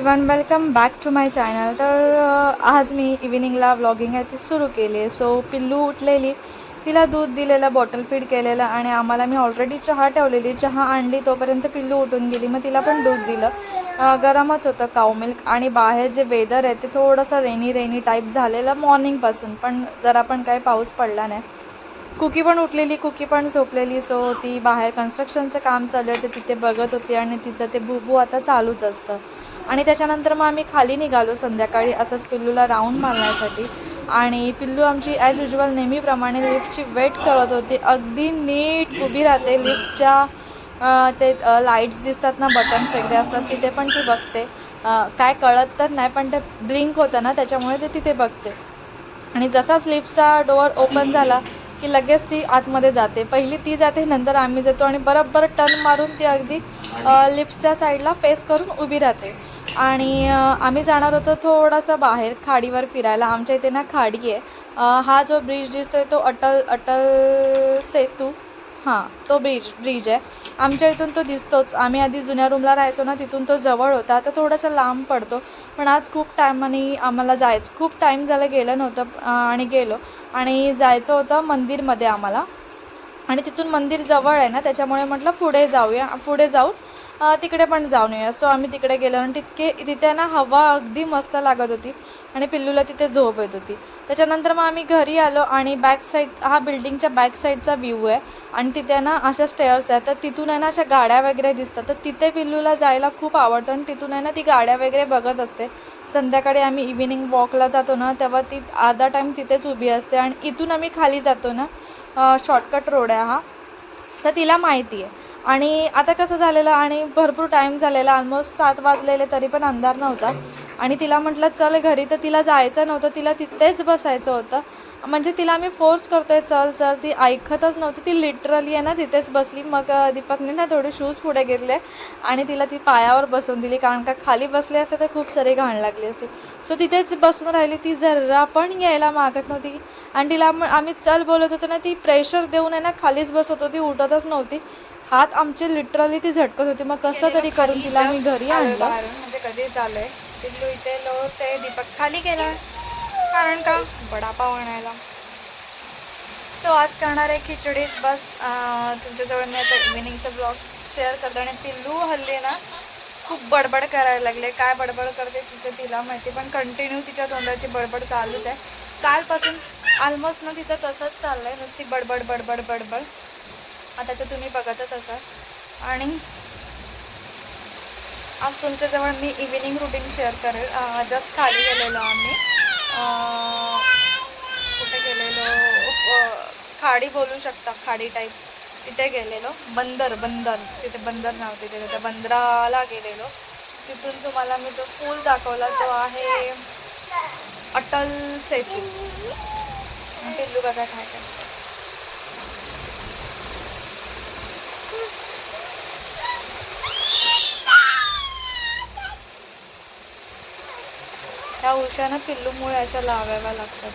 Everyone, welcome back to my channel. तर आज मी इव्हिनिंगला vlogging आहे ती सुरू केली आहे. सो पिल्लू उठलेली, तिला दूध दिलेलं, बॉटल फीड केलेलं आणि आम्हाला मी ऑलरेडी चहा ठेवलेली, चहा आणली तोपर्यंत पिल्लू उठून गेली. मग तिला पण दूध दिलं. गरमच होतं काऊ मिल्क आणि बाहेर जे वेदर आहे ते थोडंसं रेनी टाईप झालेलं मॉर्निंगपासून, पण जरा पण काही पाऊस पडला नाही. कुकी पण उठलेली, कुकी पण झोपलेली. सो ती बाहेर कन्स्ट्रक्शनचं काम चालू आहे ते तिथे बघत होती आणि तिचं ते भूभू आता चालूच असतं. आणि त्याच्यानंतर मग आम्ही खाली निघालो संध्याकाळी असंच पिल्लूला राऊंड मारण्यासाठी. आणि पिल्लू आमची ॲज युजल नेहमीप्रमाणे लिफ्टची वेट करत होती. अगदी नीट उभी राहते लिफ्टच्या ते लाईट्स दिसतात ना, बटन्स वगैरे असतात तिथे पण ती बघते. काय कळत तर नाही, पण ते ब्लिंक होतं ना त्याच्यामुळे ते तिथे बघते. आणि जसाच लिफ्टचा डोअर ओपन झाला की लगेच ती आतमध्ये जाते. पहिली ती जाते, नंतर आम्ही जातो आणि बरोबर टर्न मारून ती अगदी लिफ्टच्या साईडला फेस करून उभी राहते. आणि आम्ही जाणार होतो थोडंसं बाहेर खाडीवर फिरायला. आमच्या इथे ना खाडी आहे. हा जो ब्रिज दिसतोय तो अटल सेतू, हां तो ब्रिज आहे. आमच्या इथून तो दिसतोच. आम्ही आधी जुन्या रूमला राहायचो ना, तिथून तो जवळ होता. आता थोडासा लांब पडतो, पण आज खूप टायमाने आम्हाला जायचं, खूप टाईम झालं गेलं नव्हतं आणि गेलो. आणि जायचं होतं मंदिरमध्ये आम्हाला, आणि तिथून मंदिर जवळ आहे ना त्याच्यामुळे म्हटलं पुढे जाऊन तिकडे पण जाऊन येऊया. सो आम्ही तिकडे गेलो आणि तिथे ना हवा अगदी मस्त लागत होती आणि पिल्लूला तिथे झोप येत होती. त्याच्यानंतर मग आम्ही घरी आलो आणि बॅक साईड, हा बिल्डिंगच्या बॅक साईडचा व्ह्यू आहे आणि तिथे ना अशा स्टेअर्स आहेत. तर तिथून आहे ना अशा गाड्या वगैरे दिसतात. तर तिथे पिल्लूला जायला खूप आवडतं आणि तिथून आहे ना ती गाड्या वगैरे बघत असते. संध्याकाळी आम्ही इव्हिनिंग वॉकला जातो ना तेव्हा ती अर्धा टाईम तिथेच उभी असते. आणि इथून आम्ही खाली जातो ना, शॉर्टकट रोड आहे हा, तर तिला माहिती आहे. आणि आता कसं झालेलं, आणि भरपूर टाईम झालेला, ऑलमोस्ट 7 वाजलेले तरी पण अंधार नव्हता. आणि तिला म्हटलं चल घरी, तर तिला जायचं नव्हतं, तिला तिथेच बसायचं होतं. म्हणजे तिला आम्ही फोर्स करतोय चल चल, ती ऐकतच नव्हती. ती लिटरली आहे ना तिथेच बसली. मग दीपकने ना थोडे शूज पुढे घेतले आणि तिला ती पायावर बसवून दिली, कारण का खाली बसले असते तर खूप सारी घाण लागली असते. सो तिथेच बसून राहिली. ती जरा पण यायला मागत नव्हती. आणि तिला आम्ही चल बोलत होतो ना, ती प्रेशर देऊन आहे ना खालीच बसत होती, उठतच नव्हती. हात आमचे लिटरली ती झटकत होती. मग कसं तरी करून तिला आम्ही घरी आणलं. म्हणजे कधी चाललंय पिल्लू इथे ते दीपक खाली गेला, कारण का वडापाव आणायला. तो आज करणार आहे खिचडीच बस. तुमच्याजवळ मी आता इव्हिनिंगचं ब्लॉग शेअर करते. आणि पिल्लू हल्ली ना खूप बडबड करायला लागले. काय बडबड करते तिचं तिला माहिती, पण कंटिन्यू तिच्या तोंडाची बडबड चालूच आहे. कालपासून ऑलमोस्ट ना तिचं तसंच चाललं आहे, नुसती बडबड बडबड बडबड. आता तर तुम्ही बघतच असाल. आणि आज तुमच्याजवळ मी इव्हिनिंग रुटीन शेअर करेल. जस्ट खाली गेलेलो आम्ही, कुठे गेलेलो, खाडी बोलू शकता, खाडी टाईप, तिथे गेलेलो. बंदर तिथे बंदर नाव, तिथे त्या बंदराला गेलेलो. तिथून तुम्हाला मी तो पूल दाखवला, तो आहे अटल सेतू. पिल्लू बघा काय काय. ह्या उशानं पिल्लूमुळे अशा लावाव्या लागतात,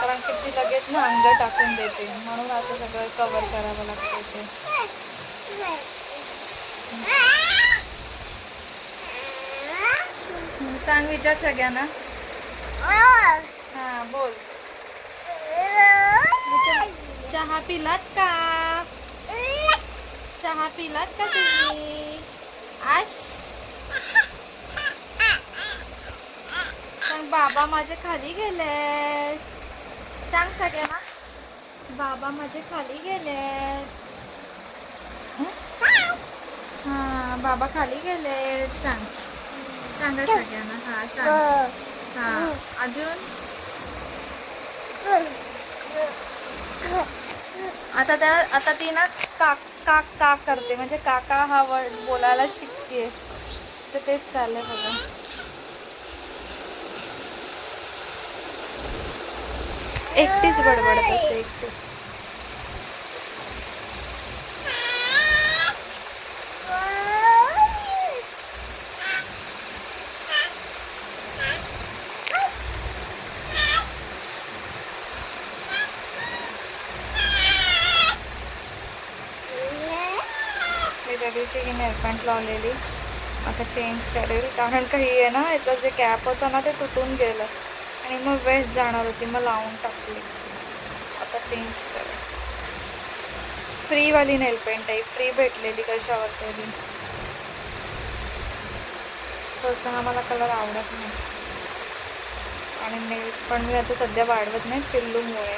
कारण की ती लगेच ना अंग टाकून देते, म्हणून असं सगळं कवर करावं लागतं ते. सांग, विचार सगळ्यांना. हां बोल. चहा पिलात का? चहा पिलात का तुम्ही आज? सांग, बाबा माझे खाली गेले. सांग सगळ्यांना, बाबा माझे खाली गेले. हां बाबा खाली गेले. सांग, सांगा सगळ्यांना. हां सांग. हां अजून आता ती ना काक काक काक करते, म्हणजे काका हा वर्ड बोलायला शिकते. तर तेच चाललंय बघा. एकटीच बडबडत असते, एकटीच. मी त्या दिवशी ही नेलपॅन्ट लावलेली आता चेंज करेल, कारण का ही आहे ना, याचा जे कॅप होता ना ते तुटून गेलं आणि मग वेस्ट जाणार होती, मग लावून टाकली. आता चेंज करेल. फ्रीवाली नेल पेंट आहे, फ्री भेटलेली कशावर तरी. सहसा हा मला कलर आवडत नाही आणि नेल्स पण मी आता सध्या वाढवत नाही पिल्लूमुळे.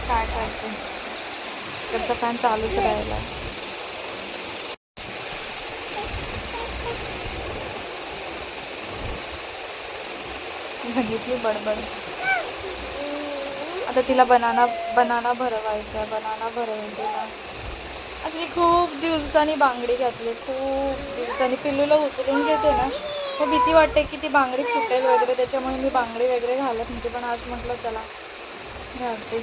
काय करते, त्याचा फॅन चालूच राहिला. बघितली बडबड. आता तिला बनाना भरवायचा, बनाना भरवेल तिला. आज मी खूप दिवसांनी बांगडी घातली, खूप दिवसांनी. पिल्लूला उचलून घेते ना, मग भीती वाटते की ती बांगडी फुटेल वगैरे, त्याच्यामुळे मी बांगडी वगैरे घालत नव्हते. पण आज म्हटलं चला घालते.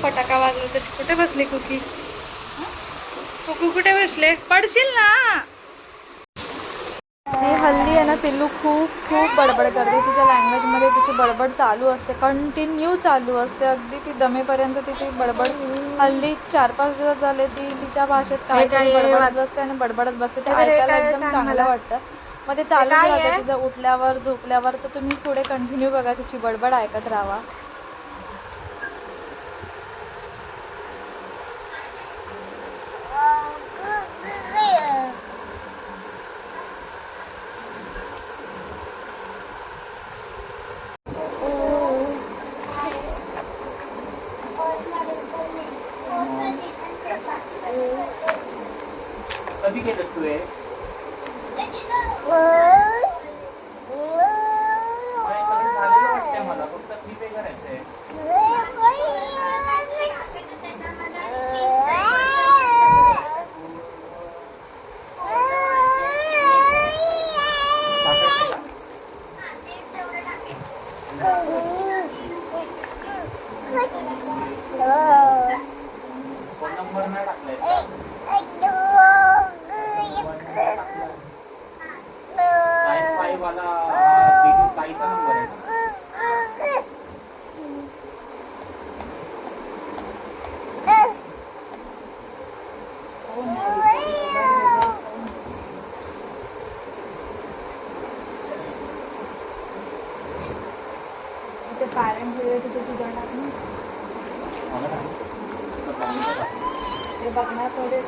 फटाका वाजला तशी कुठे बसले कुकी? कुकू कुठे बसले? पडशील ना. ही हल्ली आहे ना पिल्लू खूप बडबड करते. तिच्या लँग्वेजमध्ये तिची बडबड चालू असते, कंटिन्यू चालू असते, अगदी ती दमेपर्यंत तिची बडबड. हल्ली 4-5 दिवस झाले ती तिच्या भाषेत काहीतरी बडबडत बसते आणि बडबडत बसते. ते ऐकायला एकदम चांगलं वाटतं. मग ते चालूच राहते तिचं, उठल्यावर झोपल्यावर. तर तुम्ही पुढे कंटिन्यू बघा, तिची बडबड ऐकत राहा. कधी केलंस तू हे? सगळं झालेलं वाटतंय मला, फक्त फी पे करायचंय. फोन नंबर नाही टाकलाय का? वाला ताईचा नंबर आहे ना? ते पॅरेंट वगैरे तिथे तुझा टाकून ते बघणार थोडे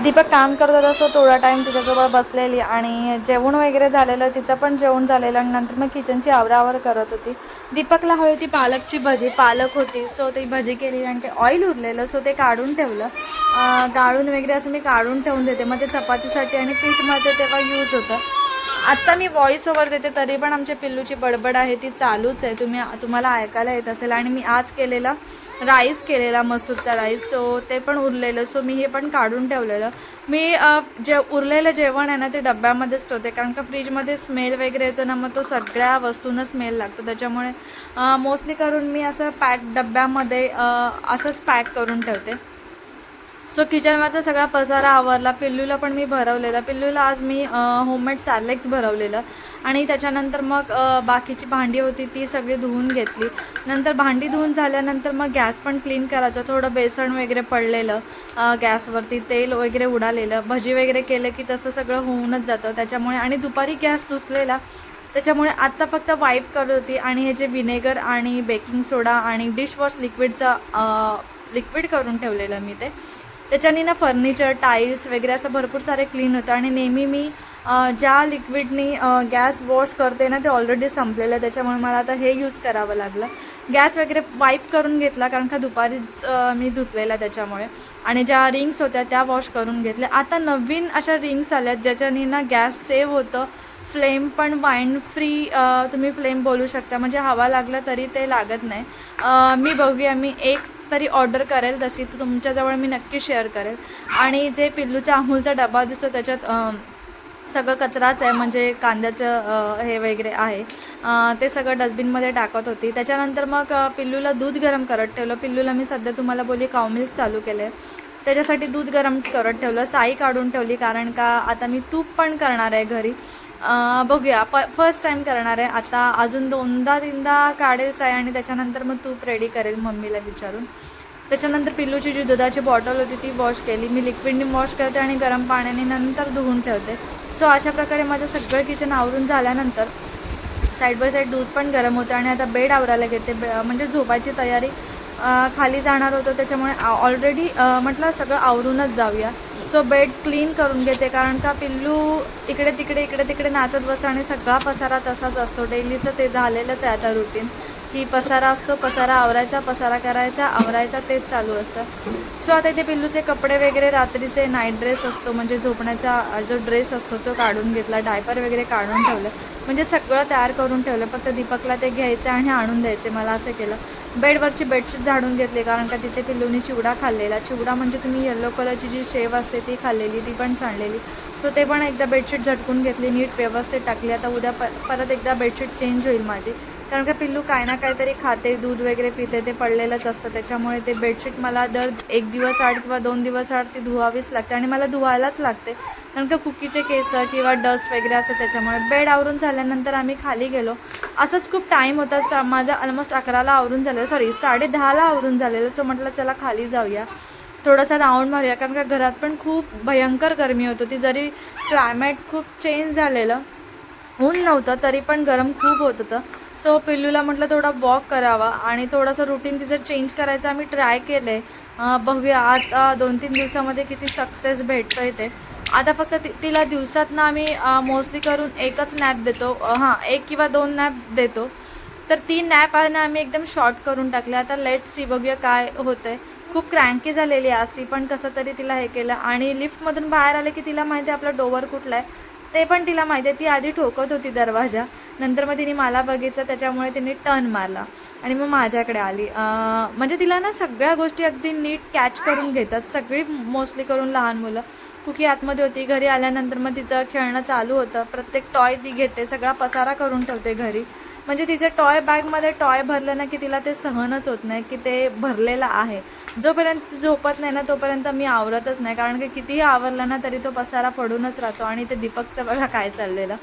दीपक काम करत होता, सो थोडा टाईम तिच्याजवळ बसलेली आणि जेवण वगैरे झालेलं, तिचं पण जेवण झालेलं आणि नंतर मग किचनची आवरावर करत होती. दीपकला हवी होती पालकची भजी, पालक होती, सो ती भजी केली आणि ते ऑइल उरलेलं, सो ते काढून ठेवलं. गाळून वगैरे असं मी काढून ठेवून देते, मग ते चपातीसाठी आणि पीठमध्ये तेव्हा यूज होतं. आत्ता मी व्हॉइस ओव्हर देते तरी पण आमच्या पिल्लूची बडबड आहे ती चालूच आहे, तुम्हाला ऐकायला येत असेल. आणि मी आज केलेला राईस केलेला, मसूरचा राईस, सो ते पण उरलेलं, सो मी हे पण काढून ठेवलेलं. मी जे उरलेलं जेवण आहे ना ते डब्यामध्येच ठेवते, कारण का फ्रीजमध्ये स्मेल वगैरे येतो ना, मग तो सगळ्या वस्तूंना स्मेल लागतो. त्याच्यामुळे मोस्टली करून मी असं पॅक डब्यामध्ये असंच पॅक करून ठेवते. सो किचनवरचा सगळा पसारा आवरला. पिल्लूला पण मी भरवलेलं. पिल्लूला आज मी होममेड सॅलेक्स भरवलेलं आणि त्याच्यानंतर मग बाकीची भांडी होती ती सगळी धुवून घेतली. नंतर भांडी धुवून झाल्यानंतर मग गॅस पण क्लीन करायचं. थोडं बेसन वगैरे पडलेलं गॅसवरती, तेल वगैरे उडालेलं, भजी वगैरे केलं की तसं सगळं होऊनच जातं त्याच्यामुळे. आणि दुपारी गॅस धुतलेला त्याच्यामुळे आत्ता फक्त वाईप करत होती. आणि हे जे व्हिनेगर आणि बेकिंग सोडा आणि डिशवॉश लिक्विड करून ठेवलेलं मी त्याच्याने ना फर्निचर, टाईल्स वगैरे असं भरपूर सारे क्लीन होतं. आणि नेहमी मी ज्या लिक्विडनी गॅस वॉश करते ना ते ऑलरेडी संपलेलं आहे, त्याच्यामुळे मला आता हे यूज करावं लागलं. गॅस वगैरे वाईप करून घेतला कारण का दुपारीच मी धुतलेला त्याच्यामुळे. आणि ज्या रिंग्स होत्या त्या वॉश करून घेतल्या. आता नवीन अशा रिंग्स आल्यात ज्याच्याने ना गॅस सेव्ह होतं. फ्लेम पण वाईंड फ्री तुम्ही फ्लेम बोलू शकता, म्हणजे हवा लागला तरी ते लागत नाही. मी बघूया, मी एक तरी ऑर्डर करेल तशी, तर तुमच्याजवळ मी नक्की शेअर करेल. आणि जे पिल्लूचा अमूलचा डबा दिसतो त्याच्यात सगळं कचराच आहे, म्हणजे कांद्याचं हे वगैरे आहे, ते सगळं डस्टबिनमध्ये टाकत होती. त्याच्यानंतर मग पिल्लूला दूध गरम करत ठेवलं. पिल्लूला मी सध्या तुम्हाला बोलली काऊ मिल्क चालू केलं आहे, त्याच्यासाठी दूध गरम करत ठेवलं. साई काढून ठेवली कारण का आता मी तूप पण करणार आहे घरी. बघूया, फर्स्ट टाईम करणार आहे. आता अजून 2-3दा काढेलच आहे आणि त्याच्यानंतर मग तूप रेडी करेल मम्मीला विचारून. त्याच्यानंतर पिल्लूची जी दुधाची बॉटल होती ती वॉश केली. मी लिक्विडनी वॉश करते आणि गरम पाण्याने नंतर धुवून ठेवते. सो अशा प्रकारे माझं सगळं किचन आवरून झाल्यानंतर साईड बाय साईड दूध पण गरम होतं आणि आता बेड आवरायला घेते. म्हणजे झोपायची तयारी, खाली जाणार होतो त्याच्यामुळे ऑलरेडी म्हटलं सगळं आवरूनच जाऊया. सो बेड क्लीन करून घेते कारण का पिल्लू इकडे तिकडे नाचत बसतं आणि सगळा पसारा तसाच असतो. डेलीचं ते झालेलंच आहे आता रुटीन, की पसारा असतो, पसारा आवरायचा, पसारा करायचा, आवरायचा, तेच चालू असतं. सो आता इथे पिल्लूचे कपडे वगैरे, रात्रीचे नाईट ड्रेस असतो म्हणजे झोपण्याचा जो ड्रेस असतो तो काढून घेतला. डायपर वगैरे काढून ठेवलं, म्हणजे सगळं तयार करून ठेवलं. फक्त दीपकला ते घ्यायचं आणि आणून द्यायचे, मला असं केलं. बेडवरची बेडशीट झाडून घेतली कारण का तिथे पिल्लूनी चिवडा खाल्लेला. चिवडा म्हणजे तुम्ही येलो कलरची जी शेव असते ती खाल्लेली, ती पण सांडलेली. सो ते पण एकदा बेडशीट झटकून घेतली, नीट व्यवस्थित टाकली. आता उद्या परत एकदा बेडशीट चेंज होईल माझी, कारण का पिल्लू काय ना काहीतरी खाते, दूध वगैरे पिते, ते पडलेलंच असतं. त्याच्यामुळे ते बेडशीट मला दर 1 दिवस आड किंवा 2 दिवस आड ती धुवावीच लागते आणि मला धुवायलाच लागते कारण का कुकीचे केस किंवा डस्ट वगैरे असतं त्याच्यामुळे. बेड आवरून झाल्यानंतर आम्ही खाली गेलो. असंच खूप टाईम होता, माझा ऑलमोस्ट 11ला आवरून झालेलं, 10:30ला आवरून झालेलं. सो म्हटलं चला खाली जाऊया, थोडासा राऊंड मारूया कारण का घरात पण खूप भयंकर गरमी होत होती. जरी क्लायमेट खूप चेंज झालेलं, ऊन नव्हतं तरी पण गरम खूप होत होतं. सो पिल्लूला म्हटलं थोडा वॉक करावा आणि थोडंसं रुटीन तिचं चेंज करायचं आम्ही ट्राय केलं आहे. बघूया आता 2-3 दिवसामध्ये किती सक्सेस भेटतो आहे ते. आता फक्त तिला दिवसात ना आम्ही मोस्टली करून एकच नॅप देतो, 1 किंवा 2 नॅप देतो. तर 3 नॅप आहे ना आम्ही एकदम शॉर्ट करून टाकले. आता लेट सी, बघूया काय होतं आहे. खूप क्रँकी झालेली आज ती, पण कसं तरी तिला हे केलं. आणि लिफ्टमधून बाहेर आले की तिला माहिती आहे आपला डोअर कुठला आहे ते पण तिला माहिती आहे. ती आधी ठोकत होती दरवाजा, नंतर मग तिने मला बघितलं त्याच्यामुळे तिने टर्न मारला आणि मग माझ्याकडे आली. म्हणजे तिला ना सगळ्या गोष्टी अगदी नीट कॅच करून घेतात सगळी, मोस्टली करून लहान मुलं. कुकी आतमध्ये होती, घरी आल्यानंतर मग तिचं खेळणं चालू होतं. प्रत्येक टॉय ती घेते, सगळा पसारा करून ठेवते घरी. म्हणजे तिच्या टॉय बॅगमध्ये टॉय भरलं ना की तिला ते सहनच होत नाही की ते भरलेलं आहे. जोपर्यंत ती झोपत नाही ना तोपर्यंत मी आवरतच नाही, कारण की कितीही आवरलं ना तरी तो पसारा पडूनच राहतो. आणि ते दीपकचं बघा काय चाललेलं.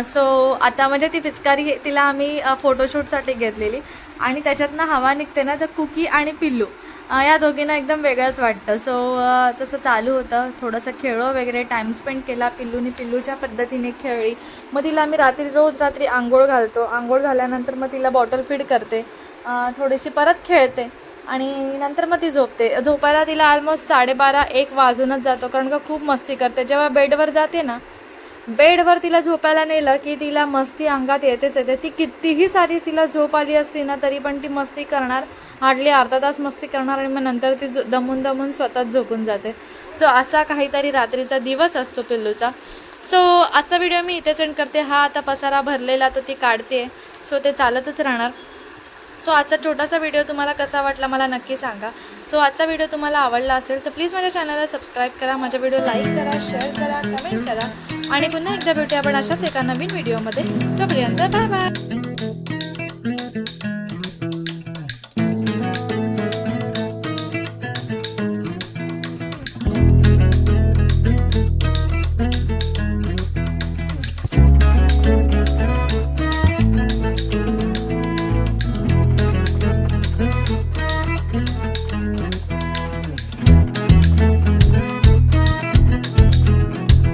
सो आता म्हणजे ती पिचकारी तिला आम्ही फोटोशूटसाठी घेतलेली आणि त्याच्यातनं हवा निघते ना, तर कुकी आणि पिल्लू या दोघींना एकदम वेगळंच वाटतं. सो तसं चालू होतं, थोडंसं खेळलो वगैरे, टाईम स्पेंड केला. पिल्लूनी पिल्लूच्या पद्धतीने खेळली. मग तिला आम्ही रोज रात्री आंघोळ घालतो. आंघोळ झाल्यानंतर मग तिला बॉटल फीड करते, थोडीशी परत खेळते आणि नंतर मग ती झोपते. झोपायला तिला ऑलमोस्ट 12:30-1 वाजूनच जातो कारण का खूप मस्ती करते. जेव्हा बेडवर जाते ना, बेडवर तिला झोपायला नेलं की तिला मस्ती अंगात येतेच येते. ती कितीही सारी तिला झोप आली असती ना तरी पण ती मस्ती करणार, हार्डली अर्धा तास मस्ती करणार आणि मग नंतर ती दमून स्वतःच झोपून जाते. सो असा काहीतरी रात्रीचा दिवस असतो पिल्लूचा. सो आजचा व्हिडिओ मी इथेच एंड करते. हा आता पसारा भरलेला तो ती काढते, सो ते चालतच राहणार. सो आजचा छोटासा व्हिडिओ तुम्हाला कसा वाटला मला नक्की सांगा. सो आजचा व्हिडिओ तुम्हाला आवडला असेल तर प्लीज माझ्या चॅनलला सबस्क्राईब करा, माझ्या व्हिडिओ लाईक करा, शेअर करा, कमेंट करा आणि पुन्हा एकदा भेटूया आपण अशाच एका नवीन व्हिडिओमध्ये. तोपर्यंत बाय बाय.